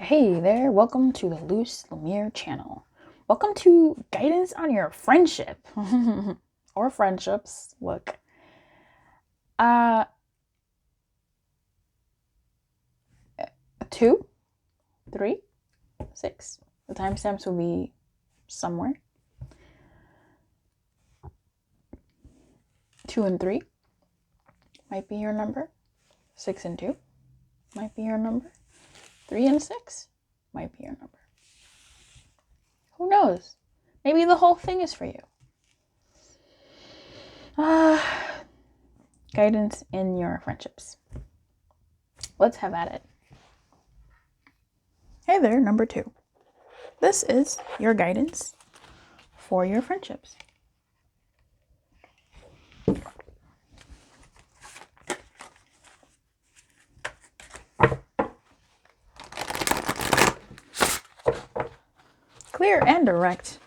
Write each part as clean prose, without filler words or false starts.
Hey there, welcome to the Loose Lemire channel. Welcome to guidance on your friendship or friendships. Look, uh, 2, 3, 6. The timestamps will be somewhere. 2 and 3 might be your number. 6 and 2 might be your number. 3 and 6 might be your number. Who knows? Maybe the whole thing is for you. Guidance in your friendships. Let's have at it. Hey there, number 2. This is your guidance for your friendships. Clear and direct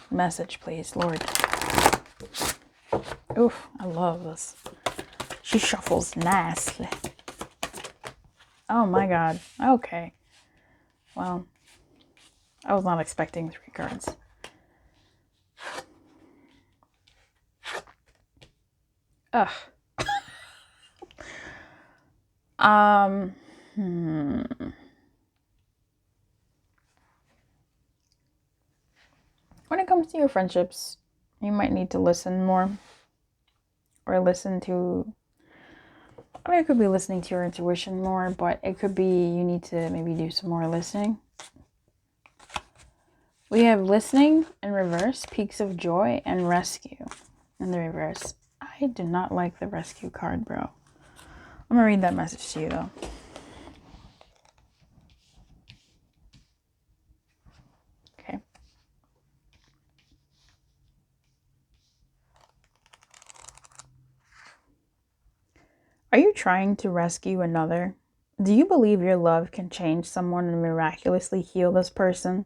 message, please, Lord. Oof, I love this. She shuffles nicely. Oh my god. Okay. Well, I was not expecting 3 cards. Ugh. When it comes to your friendships, you might need to listen more. Or listen to... it could be listening to your intuition more, but it could be you need to maybe do some more listening. We have listening in reverse, peaks of joy, and rescue in the reverse. I do not like the rescue card, bro. I'm gonna read that message to you, though. Okay. Are you trying to rescue another? Do you believe your love can change someone and miraculously heal this person?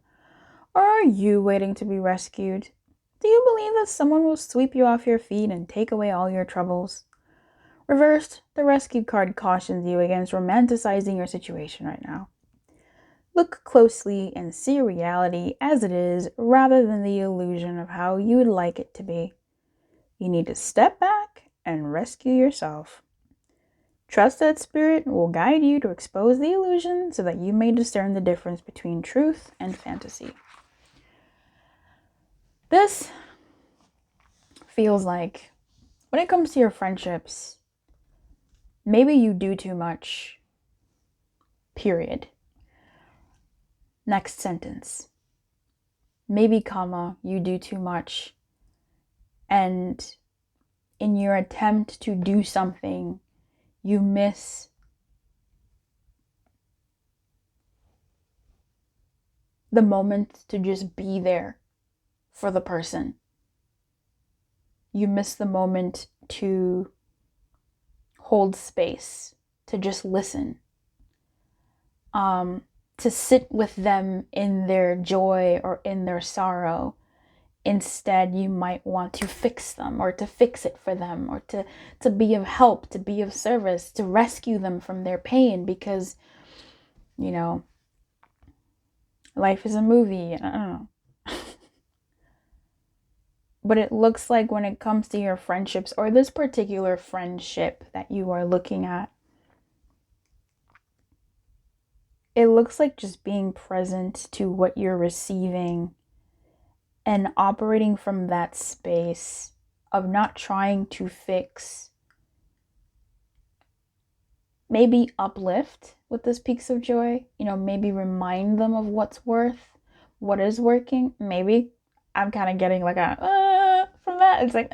Or are you waiting to be rescued? Do you believe that someone will sweep you off your feet and take away all your troubles? Reversed, the rescue card cautions you against romanticizing your situation right now. Look closely and see reality as it is rather than the illusion of how you would like it to be. You need to step back and rescue yourself. Trust that spirit will guide you to expose the illusion so that you may discern the difference between truth and fantasy. This feels like, when it comes to your friendships, maybe you do too much, period. Next sentence. Maybe, comma, you do too much, and in your attempt to do something, you miss the moment to just be there for the person. You miss the moment to hold space, to just listen, to sit with them in their joy or in their sorrow. Instead, you might want to fix them or to fix it for them or to be of help, to be of service, to rescue them from their pain because, you know, life is a movie. I don't know. But it looks like when it comes to your friendships or this particular friendship that you are looking at, it looks like just being present to what you're receiving and operating from that space of not trying to fix, maybe uplift with this peaks of joy, maybe remind them of what's what is working. Maybe I'm kind of getting like a from that. It's like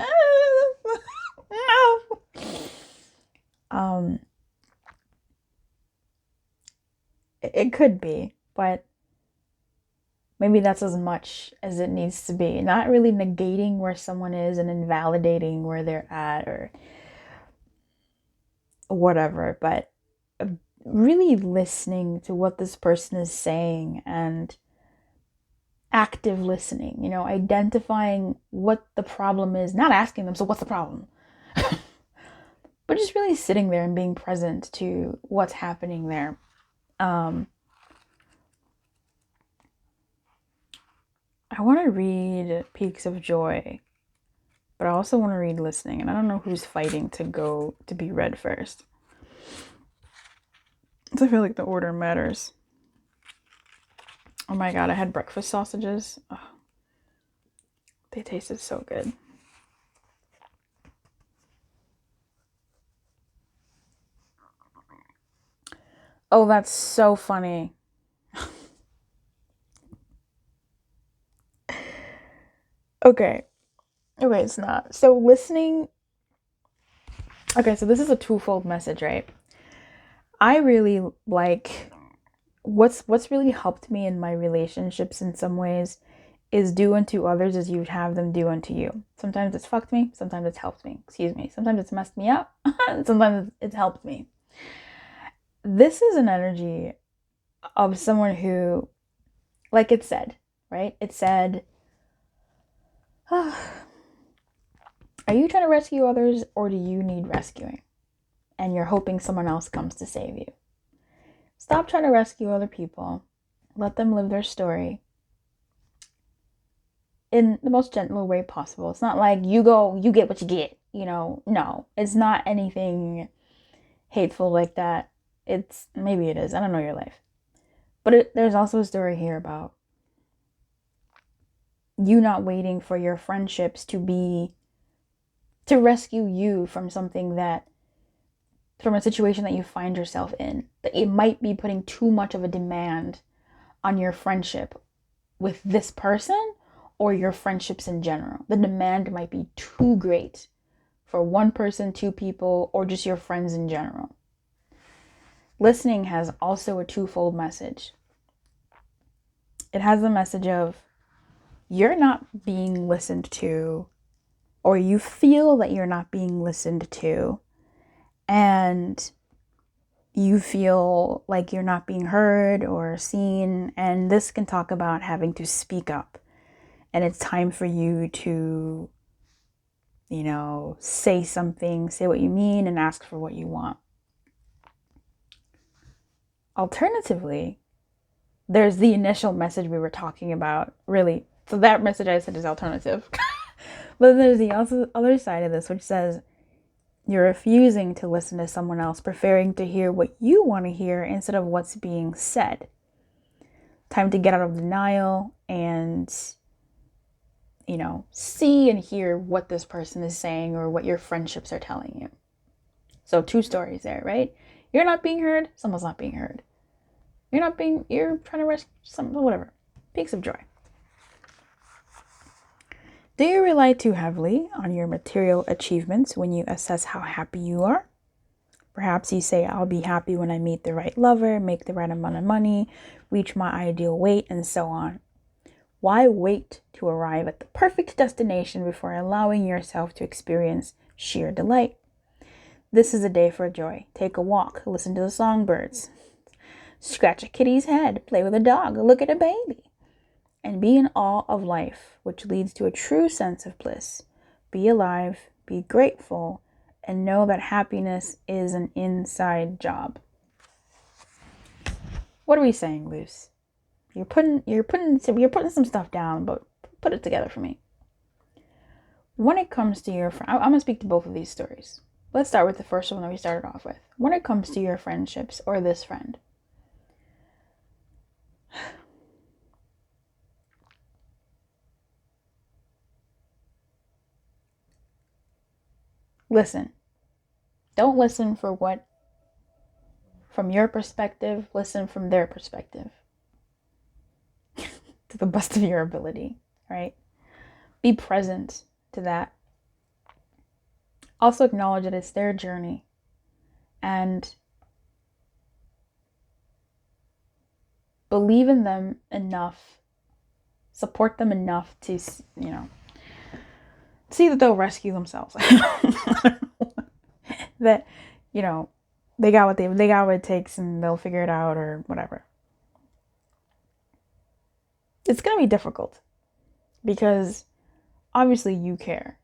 no. It could be, but maybe that's as much as it needs to be. Not really negating where someone is and invalidating where they're at or whatever, but really listening to what this person is saying and active listening, identifying what the problem is, not asking them, so what's the problem? But just really sitting there and being present to what's happening there. I want to read Peaks of Joy, but I also want to read Listening, and I don't know who's fighting to go to be read first. So I feel like the order matters. Oh my god, I had breakfast sausages. Oh, they tasted so good. Oh, that's so funny. Okay. Okay, it's not. So listening. Okay, so this is a twofold message, right? I really like what's really helped me in my relationships in some ways is do unto others as you would have them do unto you. Sometimes it's fucked me, sometimes it's helped me. Excuse me. Sometimes it's messed me up, sometimes it's helped me. This is an energy of someone who, like it said, right? It said, oh, are you trying to rescue others or do you need rescuing? And you're hoping someone else comes to save you. Stop trying to rescue other people. Let them live their story in the most gentle way possible. It's not like you go, you get what you get, you know. No, it's not anything hateful like that. It's, maybe it is. I don't know your life. But there's also a story here about you not waiting for your friendships to rescue you from something that, from a situation that you find yourself in. That it might be putting too much of a demand on your friendship with this person or your friendships in general. The demand might be too great for one person, two people, or just your friends in general. Listening has also a twofold message. It has the message of you're not being listened to, or you feel that you're not being listened to, and you feel like you're not being heard or seen. And this can talk about having to speak up. And it's time for you to, you know, say something, say what you mean, and ask for what you want. Alternatively, there's the initial message we were talking about, really. So that message I said is alternative. But there's the other side of this, which says you're refusing to listen to someone else, preferring to hear what you want to hear instead of what's being said. Time to get out of denial and, you know, see and hear what this person is saying or what your friendships are telling you. So two stories there, right? You're not being heard, someone's not being heard. You're trying to rescue something, whatever. Peaks of joy. Do you rely too heavily on your material achievements when you assess how happy you are? Perhaps you say, I'll be happy when I meet the right lover, make the right amount of money, reach my ideal weight, and so on. Why wait to arrive at the perfect destination before allowing yourself to experience sheer delight? This is a day for joy. Take a walk, listen to the songbirds, scratch a kitty's head, play with a dog, look at a baby, and be in awe of life, which leads to a true sense of bliss. Be alive, be grateful, and know that happiness is an inside job. What are we saying, Luce? You're putting some stuff down, but put it together for me. When it comes to your friend, I'm gonna speak to both of these stories. Let's start with the first one that we started off with. When it comes to your friendships or this friend, listen. Don't listen for what, from your perspective, listen from their perspective. To the best of your ability, right? Be present to that. Also acknowledge that it's their journey and believe in them enough, support them enough to, you know, see that they'll rescue themselves. That, you know, they got what it takes and they'll figure it out or whatever. It's going to be difficult because obviously you care.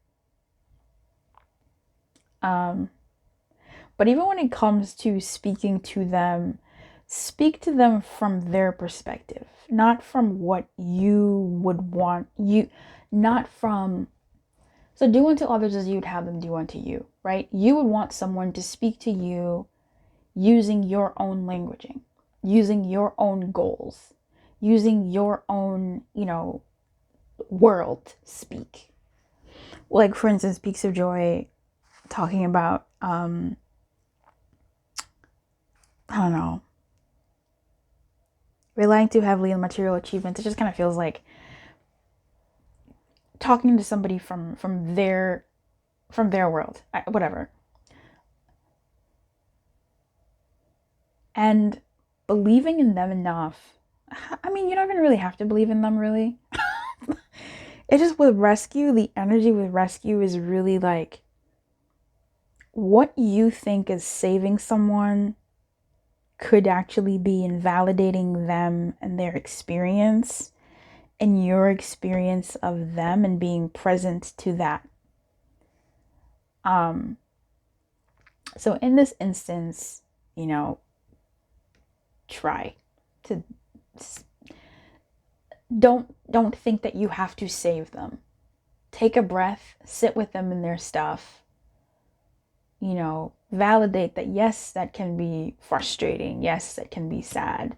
But even when it comes to speaking to them speak to them from their perspective, not from what you would want. Not from, so do unto others as you'd have them do unto you, right? You would want someone to speak to you using your own languaging, using your own goals, using your own, world speak. Like, for instance, Peaks of Joy talking about, I don't know, relying too heavily on material achievements. It just kind of feels like talking to somebody from their world, whatever. And believing in them enough. I mean, you don't even really have to believe in them, really. It's just with rescue, the energy with rescue is really like what you think is saving someone could actually be invalidating them and their experience and your experience of them and being present to that. So in this instance, try to don't think that you have to save them. Take a breath, sit with them in their stuff. Validate that yes, that can be frustrating. Yes, that can be sad.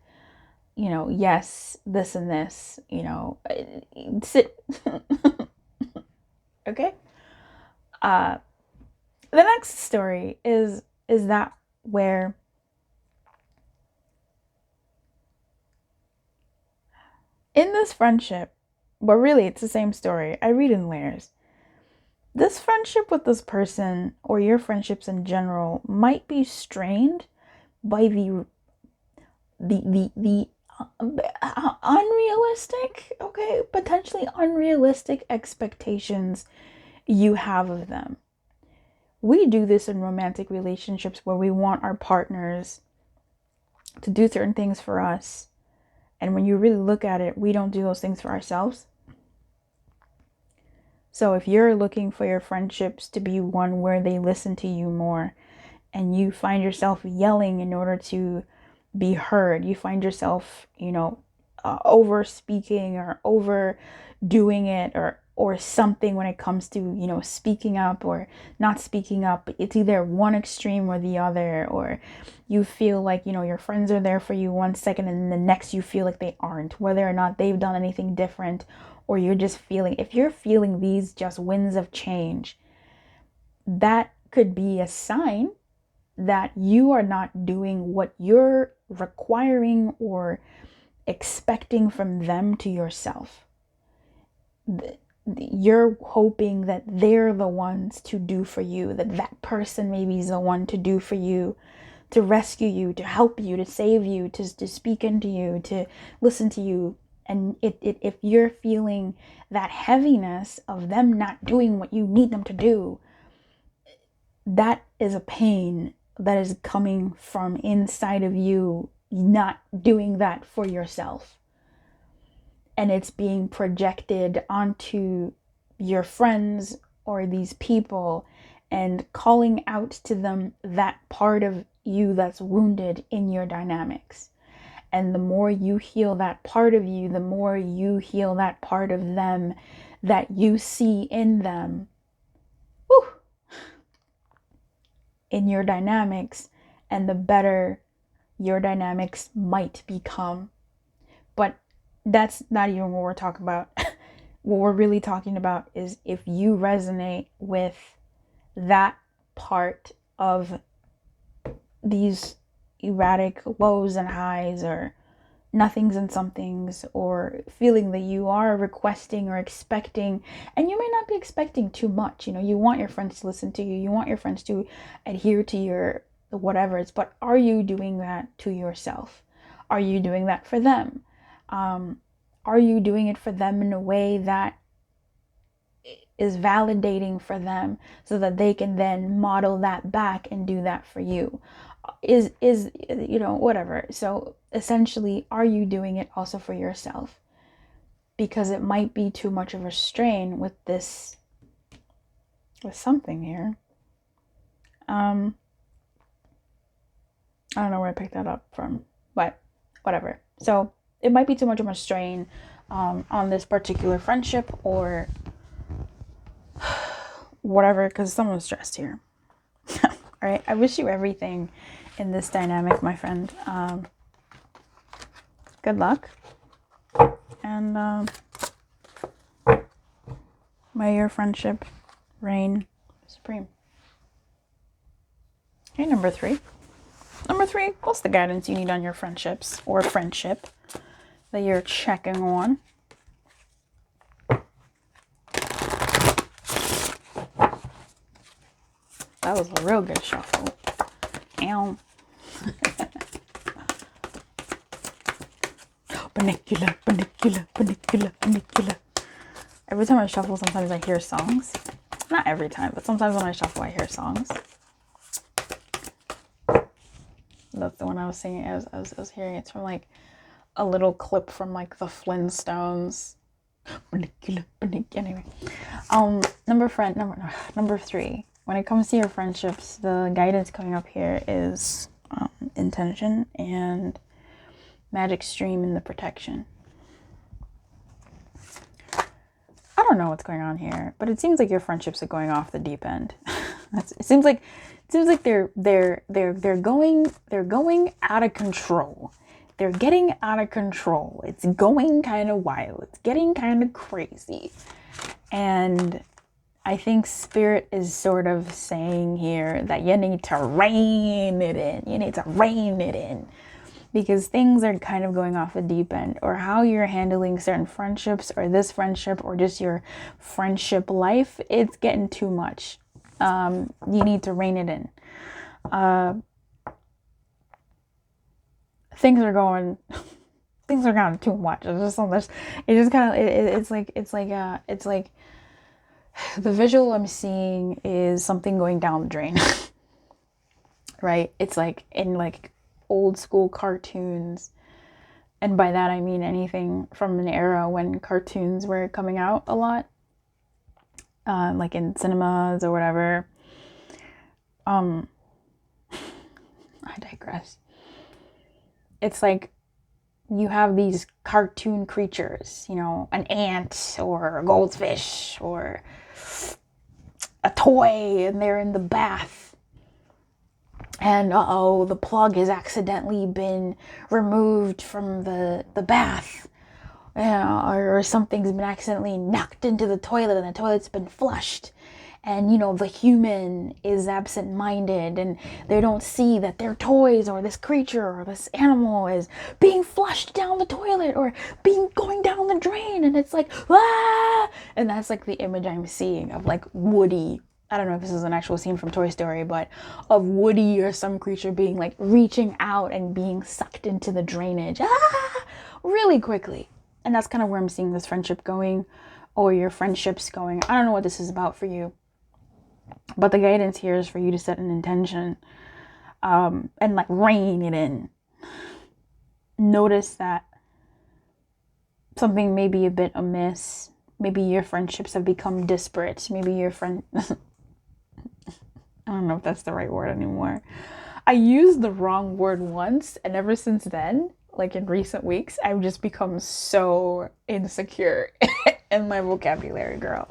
Yes, this and this, sit. Okay? The next story is that where in this friendship, but really it's the same story. I read in layers. This friendship with this person, or your friendships in general, might be strained by the unrealistic, okay, potentially unrealistic expectations you have of them. We do this in romantic relationships where we want our partners to do certain things for us. And when you really look at it, we don't do those things for ourselves. So if you're looking for your friendships to be one where they listen to you more and you find yourself yelling in order to be heard, you find yourself, over speaking or overdoing it or something when it comes to, speaking up or not speaking up. It's either one extreme or the other, or you feel like, your friends are there for you one second and the next you feel like they aren't, whether or not they've done anything different, or you're just feeling, if you're feeling these just winds of change, that could be a sign that you are not doing what you're requiring or expecting from them to yourself. You're hoping that they're the ones to do for you, that person maybe is the one to do for you, to rescue you, to help you, to save you, to speak into you, to listen to you. And if you're feeling that heaviness of them not doing what you need them to do, that is a pain that is coming from inside of you, not doing that for yourself. And it's being projected onto your friends or these people and calling out to them that part of you that's wounded in your dynamics. And the more you heal that part of you, the more you heal that part of them that you see in them. Whew, in your dynamics, and the better your dynamics might become. But that's not even what we're talking about. What we're really talking about is if you resonate with that part of these erratic lows and highs, or nothings and somethings, or feeling that you are requesting or expecting, and you may not be expecting too much. You want your friends to listen to you, you want your friends to adhere to your whatever it's, but are you doing that to yourself? Are you doing that for them? Are you doing it for them in a way that is validating for them so that they can then model that back and do that for you? Is whatever. So essentially, are you doing it also for yourself? Because it might be too much of a strain with something here. I don't know where I picked that up from. but whatever. So it might be too much of a strain on this particular friendship or whatever, because someone's stressed here. All right. I wish you everything in this dynamic, my friend. Good luck. And may your friendship reign supreme. Okay, number 3. Number 3, what's the guidance you need on your friendships or friendship that you're checking on? That was a real good shuffle. Ow. Panicula, panicula, panicula, panicula. Every time I shuffle, sometimes I hear songs. Not every time, but sometimes when I shuffle, I hear songs. That's the one I was singing. I was hearing. It's from like a little clip from like the Flintstones. Panicula, panicula. Anyway, number 3. When it comes to your friendships, the guidance coming up here is intention and magic stream in the protection. I don't know what's going on here, but it seems like your friendships are going off the deep end. It seems like they're going out of control. They're getting out of control. It's going kind of wild. It's getting kind of crazy. And I think Spirit is sort of saying here that you need to rein it in. You need to rein it in. Because things are kind of going off the deep end, or how you're handling certain friendships or this friendship or just your friendship life, it's getting too much. You need to rein it in. Things are going too much. It's like the visual I'm seeing is something going down the drain. Right? It's like in like old school cartoons, and by that I mean anything from an era when cartoons were coming out a lot, like in cinemas or whatever. I digress. It's like you have these cartoon creatures, you know, an ant or a goldfish or a toy, and they're in the bath. And the plug has accidentally been removed from the bath. Or something's been accidentally knocked into the toilet and the toilet's been flushed. And, you know, the human is absent-minded and they don't see that their toys or this creature or this animal is being flushed down the toilet or going down the drain. And it's like, ah! And that's like the image I'm seeing of like Woody. I don't know if this is an actual scene from Toy Story, but of Woody or some creature being like reaching out and being sucked into the drainage really quickly. And that's kind of where I'm seeing this friendship going, or your friendships going. I don't know what this is about for you, but the guidance here is for you to set an intention and like rein it in. Notice that something may be a bit amiss. Maybe your friendships have become disparate. Maybe your friend... I don't know if that's the right word anymore. I used the wrong word once, and ever since then, like in recent weeks, I've just become so insecure in my vocabulary, girl.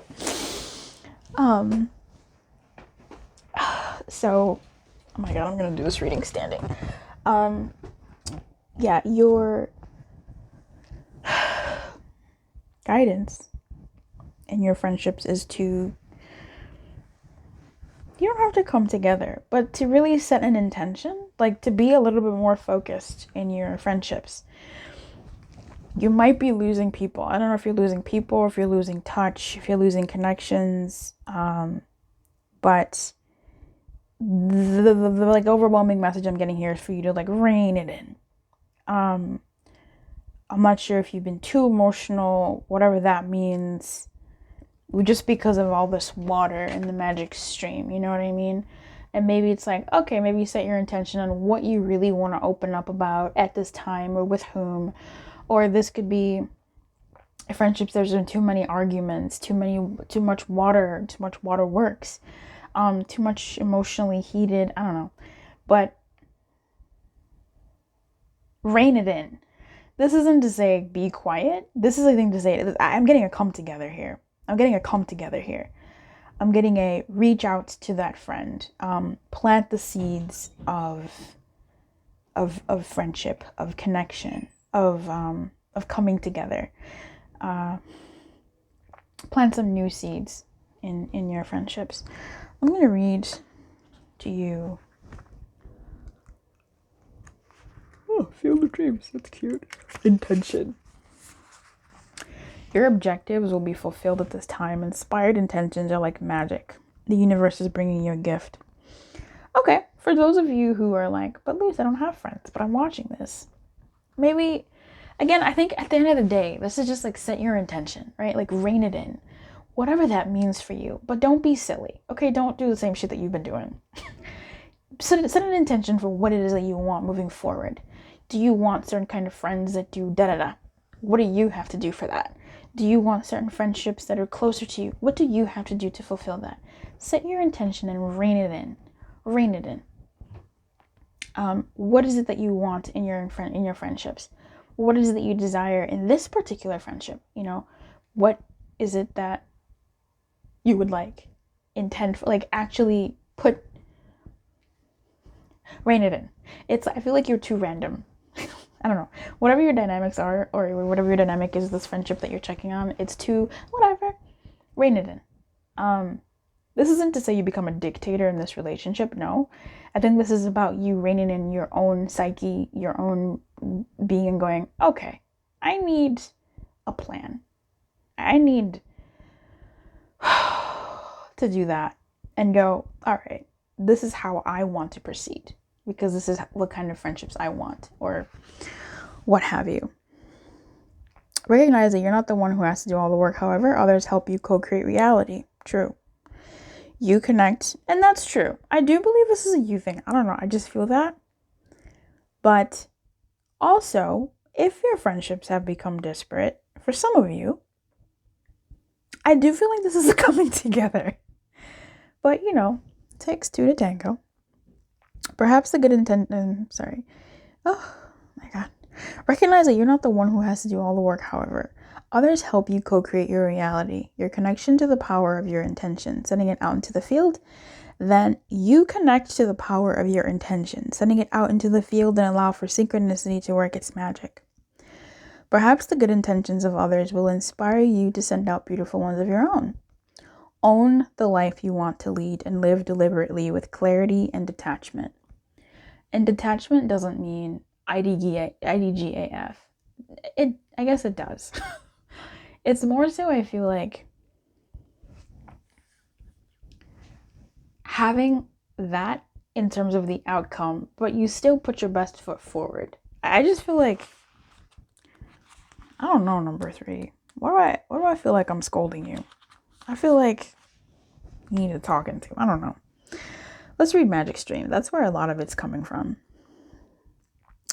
So, oh my god, I'm gonna do this reading standing. Yeah, your guidance in your friendships is to, you don't have to come together, but to really set an intention, like to be a little bit more focused in your friendships. You might be losing people. I don't know if you're losing people, if you're losing touch, if you're losing connections, but the like overwhelming message I'm getting here is for you to like rein it in. I'm not sure if you've been too emotional, whatever that means, just because of all this water in the magic stream, you know what I mean? And maybe it's like, okay, maybe you set your intention on what you really want to open up about at this time or with whom. Or this could be friendships, there's been too many arguments, too much waterworks, too much emotionally heated, I don't know. But Rein it in. This isn't to say be quiet. This is, I think, to say I'm getting a come together here. I'm getting a reach out to that friend. Plant the seeds of friendship, of connection, of coming together. Plant some new seeds in your friendships. I'm gonna read to you. Oh, feel the dreams. That's cute. Intention. Your objectives will be fulfilled at this time. Inspired intentions are like magic. The universe is bringing you a gift. Okay, for those of you who are like, but Luce, I don't have friends, but I'm watching this. Maybe, again, I think at the end of the day, this is just like set your intention, right? Like rein it in. Whatever that means for you. But don't be silly, okay? Don't do the same shit that you've been doing. Set an intention for what it is that you want moving forward. Do you want certain kind of friends that do da-da-da? What do you have to do for that? Do you want certain friendships that are closer to you? What do you have to do to fulfill that? Set your intention and rein it in. Rein it in. What is it that you want in your friendships? What is it that you desire in this particular friendship? You know, what is it that you would like? Intend for, like, actually put, rein it in. I feel like you're too random. I don't know. Whatever your dynamics are, or whatever your dynamic is, this friendship that you're checking on, it's too, whatever. Rein it in. This isn't to say you become a dictator in this relationship. No. I think this is about you reining in your own psyche, your own being, and going, okay, I need a plan. I need to do that and go, all right, this is how I want to proceed, because this is what kind of friendships I want, or what have you. Recognize that you're not the one who has to do all the work. However, others help you co-create reality. True. You connect, and that's true. I do believe this is a you thing. I don't know. I just feel that. But also, if your friendships have become disparate, for some of you, I do feel like this is a coming together. But, you know, it takes two to tango. Perhaps the good intent, oh my God. Recognize that you're not the one who has to do all the work, however. Others help you co-create your reality, your connection to the power of your intention, sending it out into the field. Then you connect to the power of your intention, sending it out into the field, and allow for synchronicity to work its magic. Perhaps the good intentions of others will inspire you to send out beautiful ones of your own. Own the life you want to lead and live deliberately with clarity and detachment. And detachment doesn't mean IDGAF. I guess it does. It's more so, I feel like, having that in terms of the outcome, but you still put your best foot forward. I just feel like, I don't know, number 3. Why do I feel like I'm scolding you? I feel like you need to talk into. I don't know. Let's read Magic Stream. That's where a lot of it's coming from.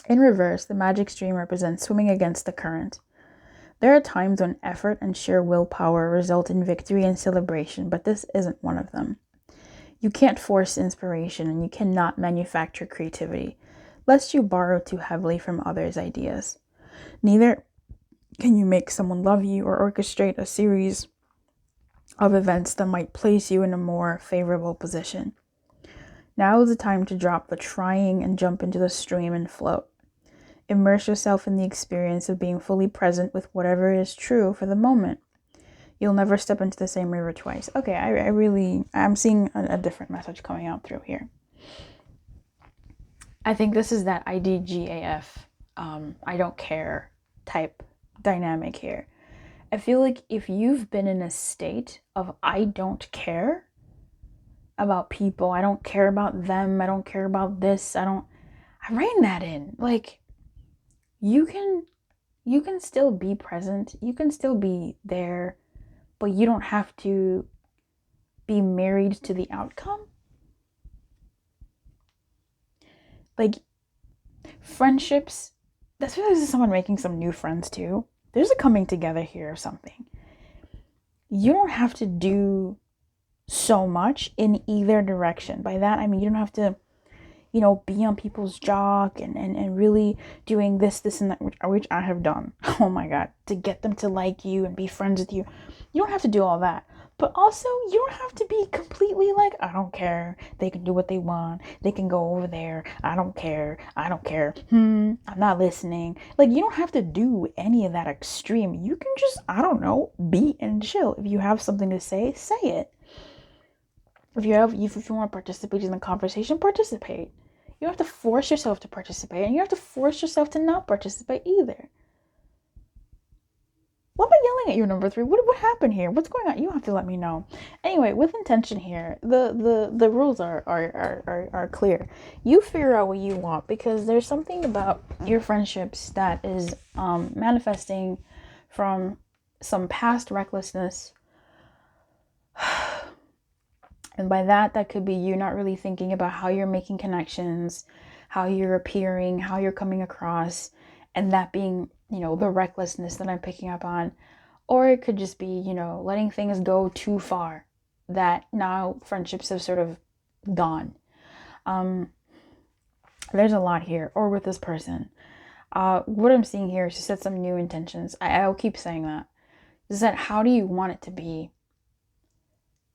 In reverse, the magic stream represents swimming against the current. There are times when effort and sheer willpower result in victory and celebration, but this isn't one of them. You can't force inspiration, and you cannot manufacture creativity, lest you borrow too heavily from others' ideas. Neither can you make someone love you or orchestrate a series of events that might place you in a more favorable position. Now is the time to drop the trying and jump into the stream and float. Immerse yourself in the experience of being fully present with whatever is true for the moment. You'll never step into the same river twice. Okay, I'm seeing a different message coming out through here. I think this is that IDGAF, I don't care type dynamic here. I feel like if you've been in a state of I don't care about people, I don't care about them, I don't care about this, I rein that in. Like, you can still be present, you can still be there, but you don't have to be married to the outcome. Like, friendships, that's why this is someone making some new friends too. There's a coming together here of something. You don't have to do so much in either direction. By that, I mean, you don't have to, be on people's jock and really doing this and that, which I have done. Oh my God, to get them to like you and be friends with you. You don't have to do all that. But also, you don't have to be completely like, I don't care. They can do what they want. They can go over there. I don't care. I don't care. I'm not listening. Like, you don't have to do any of that extreme. You can just, I don't know, be and chill. If you have something to say it. If you want to participate in the conversation, participate. You don't have to force yourself to participate, and you have to force yourself to not participate either. Why am I yelling at you, number 3? What happened here? What's going on? You have to let me know. Anyway, with intention here, the rules are clear. You figure out what you want, because there's something about your friendships that is manifesting from some past recklessness. And by that could be you not really thinking about how you're making connections, how you're appearing, how you're coming across, and that being, the recklessness that I'm picking up on. Or it could just be, letting things go too far, that now friendships have sort of gone. There's a lot here. Or with this person. What I'm seeing here is to set some new intentions. I'll keep saying that. Is that how do you want it to be?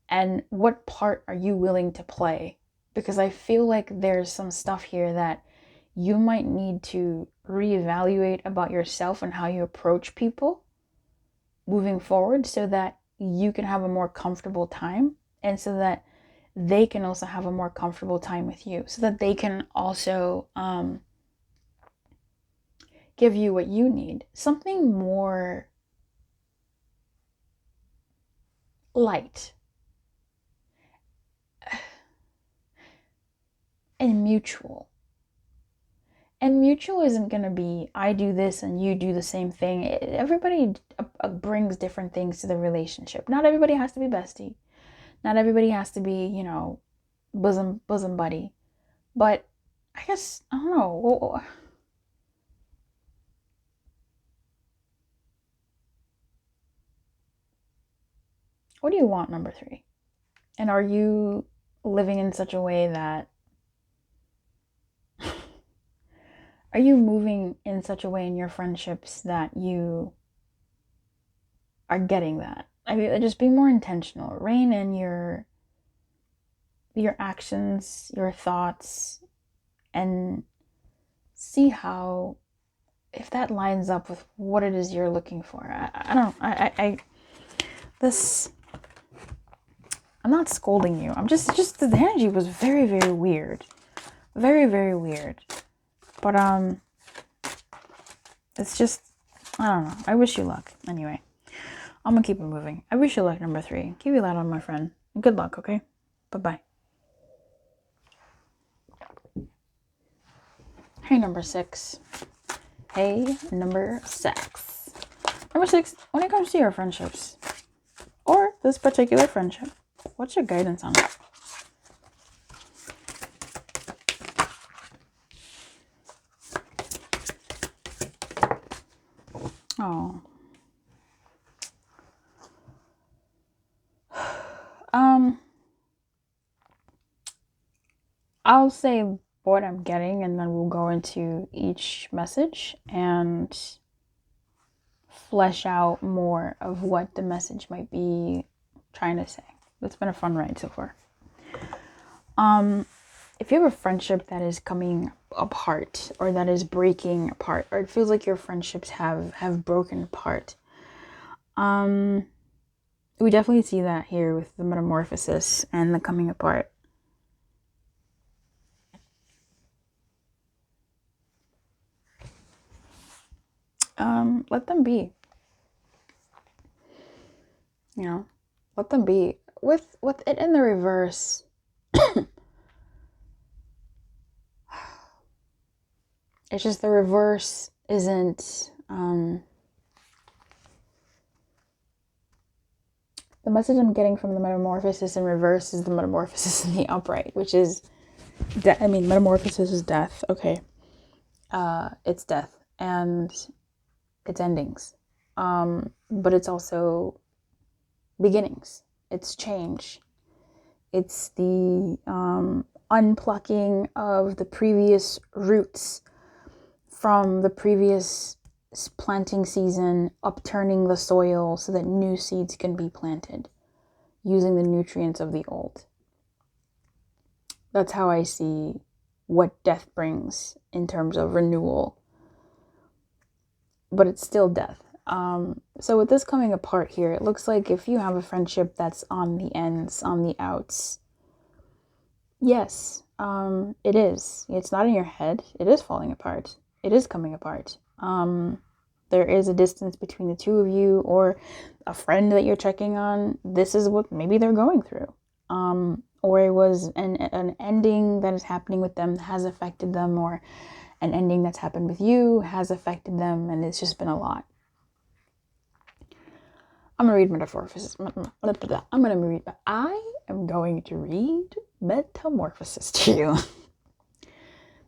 And what part are you willing to play? Because I feel like there's some stuff here that you might need to reevaluate about yourself and how you approach people moving forward, so that you can have a more comfortable time, and so that they can also have a more comfortable time with you, so that they can also give you what you need. Something more light and mutual. And mutual isn't going to be, I do this and you do the same thing. Everybody brings different things to the relationship. Not everybody has to be bestie. Not everybody has to be, bosom buddy. But I guess, I don't know. What do you want, number 3? And are you living in such a way that, are you moving in such a way in your friendships that you are getting that? I mean, just be more intentional. Rein in your actions, your thoughts, and see how, if that lines up with what it is you're looking for. I don't know. I'm not scolding you. I'm just the energy was very, very weird. Very, very weird. But it's just, I don't know. I wish you luck. Anyway, I'm gonna keep it moving. I wish you luck, number 3. Keep it loud on, my friend. Good luck, okay? Bye-bye. Hey, number 6. Hey, number 6. Number 6, when it comes to your friendships, or this particular friendship, what's your guidance on it? Oh. I'll say what I'm getting, and then we'll go into each message and flesh out more of what the message might be trying to say. It's been a fun ride so far. If you have a friendship that is coming apart, or that is breaking apart, or it feels like your friendships have broken apart, we definitely see that here with the metamorphosis and the coming apart. Let them be. Let them be. With it in the reverse, it's just the reverse isn't, the message I'm getting from the metamorphosis in reverse is the metamorphosis in the upright, which is, metamorphosis is death, okay. It's death, and it's endings. But it's also beginnings. It's change. It's the unplucking of the previous roots from the previous planting season, upturning the soil so that new seeds can be planted using the nutrients of the old. That's how I see what death brings in terms of renewal. But it's still death. So with this coming apart here, it looks like if you have a friendship that's on the ends, on the outs, yes, it is. It's not in your head. It is falling apart. It is coming apart. There is a distance between the two of you, or a friend that you're checking on. This is what maybe they're going through. Or it was an ending that is happening with them that has affected them, or an ending that's happened with you has affected them, and it's just been a lot. I am going to read Metamorphosis to you.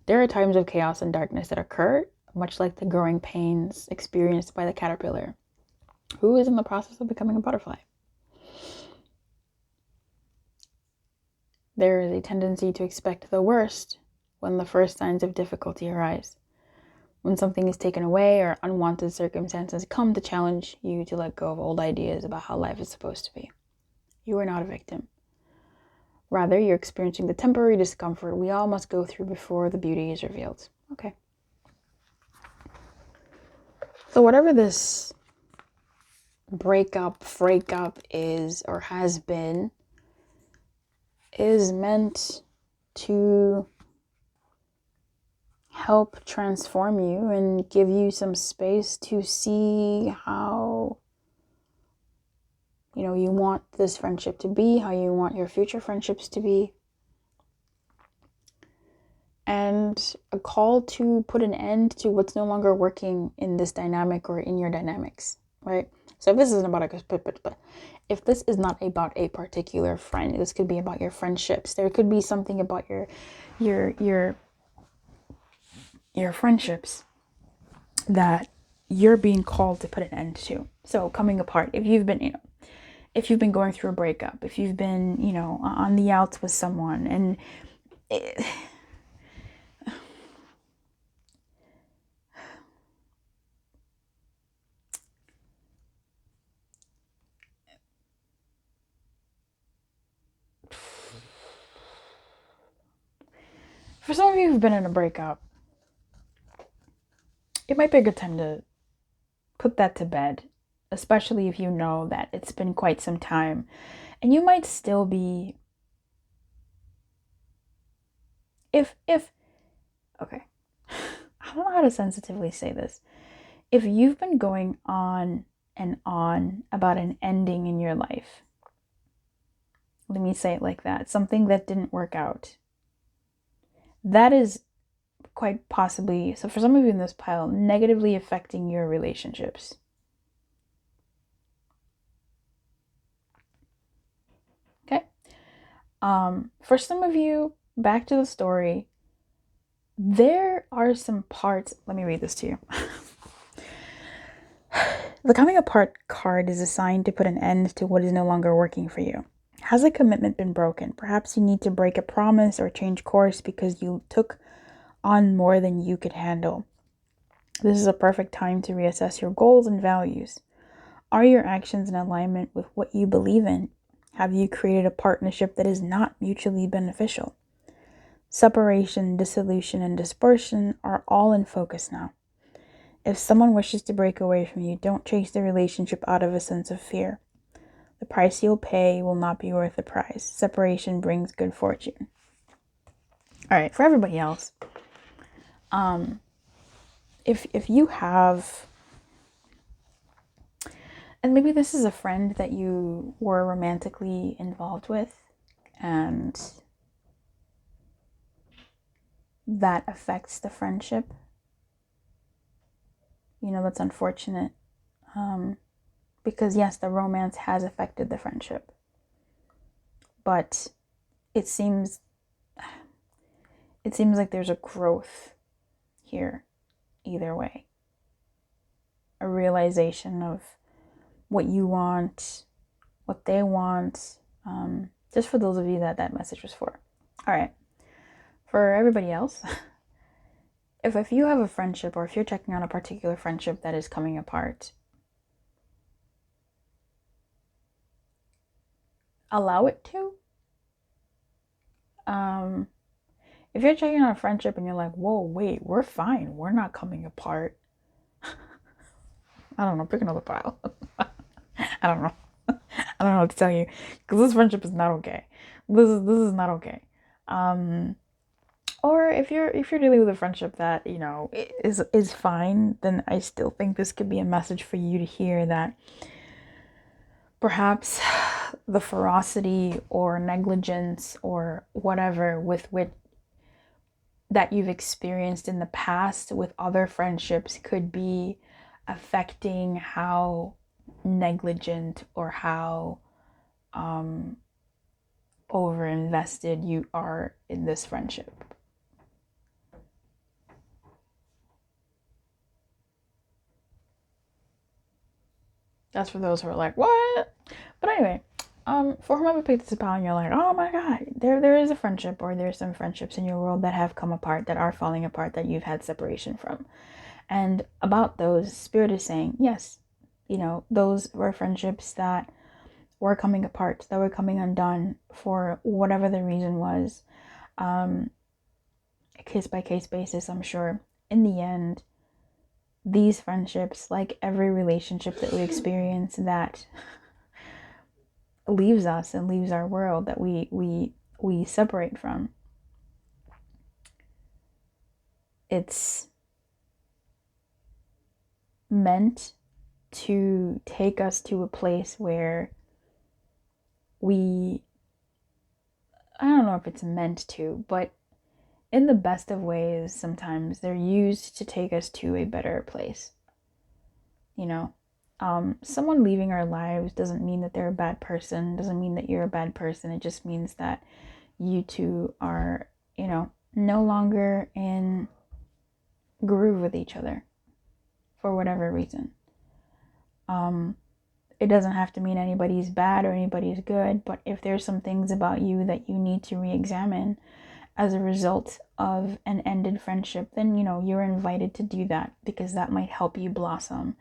There are times of chaos and darkness that occur, much like the growing pains experienced by the caterpillar, who is in the process of becoming a butterfly. There is a tendency to expect the worst when the first signs of difficulty arise. When something is taken away or unwanted circumstances come to challenge you to let go of old ideas about how life is supposed to be. You are not a victim. Rather, you're experiencing the temporary discomfort we all must go through before the beauty is revealed. Okay. So whatever this breakup is or has been, is meant to help transform you and give you some space to see how you want this friendship to be, how you want your future friendships to be, and a call to put an end to what's no longer working in this dynamic or in your dynamics, right? So if this isn't about if this is not about a particular friend, this could be about your friendships. There could be something about your friendships that you're being called to put an end to. So coming apart, if you've been going through a breakup, if you've been, on the outs with someone, and for some of you who've been in a breakup, it might be a good time to put that to bed, especially if you know that it's been quite some time, and you might still be, okay, I don't know how to sensitively say this. If you've been going on and on about an ending in your life, let me say it like that, something that didn't work out, that is quite possibly, so for some of you in this pile, negatively affecting your relationships. Okay? For some of you, back to the story, there are some parts, let me read this to you. The coming apart card is assigned to put an end to what is no longer working for you. Has a commitment been broken? Perhaps you need to break a promise or change course because you took on more than you could handle. This is a perfect time to reassess your goals and values. Are your actions in alignment with what you believe in? Have you created a partnership that is not mutually beneficial? Separation, dissolution, and dispersion are all in focus now. If someone wishes to break away from you, don't chase the relationship out of a sense of fear. The price you'll pay will not be worth the price. Separation brings good fortune. All right, for everybody else, if you have, and maybe this is a friend that you were romantically involved with, and that affects the friendship, that's unfortunate. Because yes, the romance has affected the friendship, but it seems like there's a growth here either way. A realization of what you want, what they want. Just for those of you that message was for. All right. For everybody else, if you have a friendship, or if you're checking on a particular friendship that is coming apart, allow it to. If you're checking on a friendship and you're like, whoa, wait, we're fine, we're not coming apart. I don't know, pick another pile. I don't know. I don't know what to tell you, because this friendship is not okay. This is not okay. Or if you're dealing with a friendship that, you know, is fine, then I still think this could be a message for you to hear, that perhaps the ferocity or negligence or whatever with which that you've experienced in the past with other friendships could be affecting how negligent or how over invested you are in this friendship. That's for those who are like, what? But anyway, for whomever picked this up and you're like, oh my god, there is a friendship, or there's some friendships in your world that have come apart, that are falling apart, that you've had separation from. And about those, Spirit is saying, yes, you know, those were friendships that were coming apart, that were coming undone for whatever the reason was. A case by case basis, I'm sure. In the end, these friendships, like every relationship that we experience that leaves us and leaves our world, that we separate from, it's meant to take us to a place where I don't know if it's meant to, but in the best of ways, sometimes they're used to take us to a better place. You know, someone leaving our lives doesn't mean that they're a bad person, doesn't mean that you're a bad person. It just means that you two are, you know, no longer in groove with each other for whatever reason. It doesn't have to mean anybody's bad or anybody's good, but if there's some things about you that you need to re-examine as a result of an ended friendship, then, you know, you're invited to do that, because that might help you blossom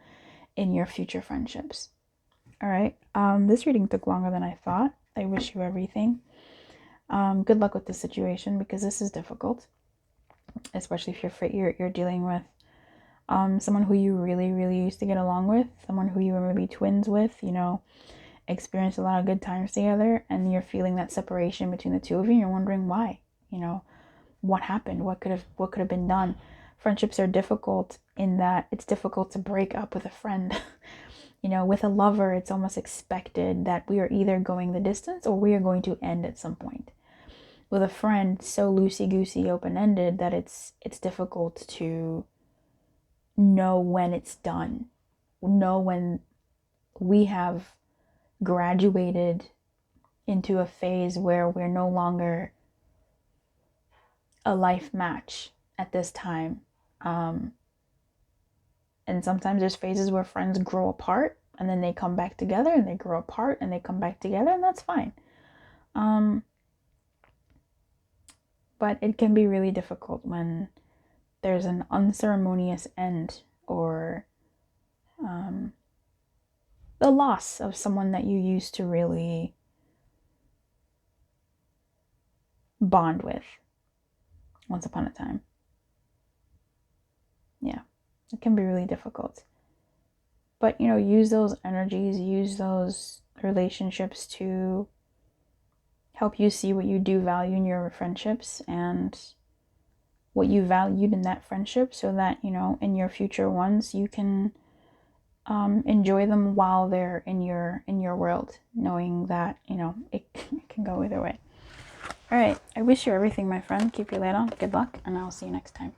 in your future friendships. All right. This reading took longer than I thought. I wish you everything. Good luck with this situation, because this is difficult, especially if you're dealing with someone who you really, really used to get along with, someone who you were maybe twins with, you know, experienced a lot of good times together, and you're feeling that separation between the two of you, and you're wondering why, you know, what happened, what could have been done. Friendships are difficult in that it's difficult to break up with a friend. You know, with a lover, it's almost expected that we are either going the distance or we are going to end at some point. With a friend, so loosey-goosey, open-ended, that it's difficult to know when it's done, know when we have graduated into a phase where we're no longer a life match at this time. And sometimes there's phases where friends grow apart and then they come back together, and they grow apart and they come back together, and that's fine. But it can be really difficult when there's an unceremonious end, or the loss of someone that you used to really bond with once upon a time. Yeah, it can be really difficult. But, you know, use those energies, use those relationships to help you see what you do value in your friendships and what you valued in that friendship, so that, you know, in your future ones, you can enjoy them while they're in your world, knowing that, you know, it can go either way. All right, I wish you everything, my friend. Keep your light on. Good luck, and I'll see you next time.